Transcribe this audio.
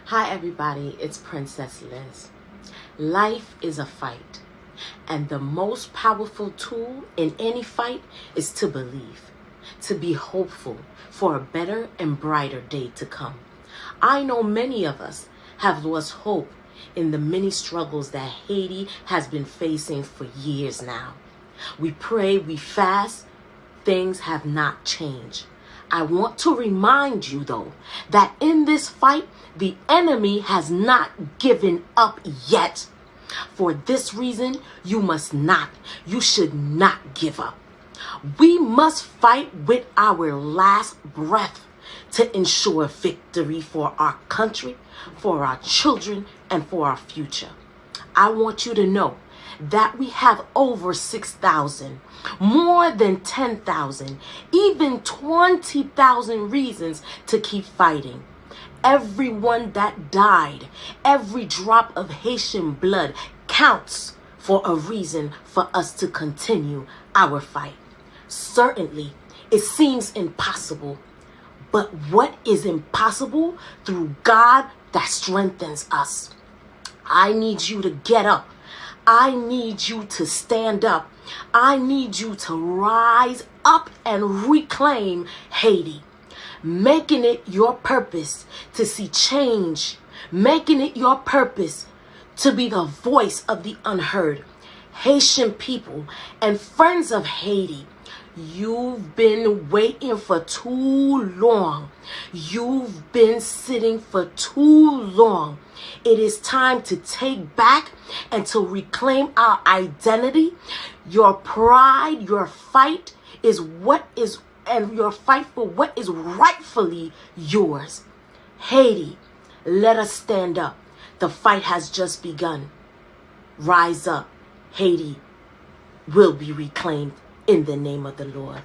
Hi everybody, it's Princess Liz. Life is a fight, and the most powerful tool in any fight is to believe, to be hopeful for a better and brighter day to come. I know many of us have lost hope in the many struggles that Haiti has been facing for years now. We pray, we fast, things have not changed. I want to remind you, though, that in this fight, the enemy has not given up yet. For this reason, you should not give up. We must fight with our last breath to ensure victory for our country, for our children, and for our future. I want you to know that we have over 6,000, more than 10,000, even 20,000 reasons to keep fighting. Everyone that died, every drop of Haitian blood counts for a reason for us to continue our fight. Certainly, it seems impossible, but what is impossible through God that strengthens us? I need you to get up. I need you to stand up. I need you to rise up and reclaim Haiti, making it your purpose to see change, making it your purpose to be the voice of the unheard. Haitian people and friends of Haiti, you've been waiting for too long. You've been sitting for too long. It is time to take back and to reclaim our identity. Your pride, your fight is and your fight for what is rightfully yours. Haiti, let us stand up. The fight has just begun. Rise up. Haiti will be reclaimed in the name of the Lord.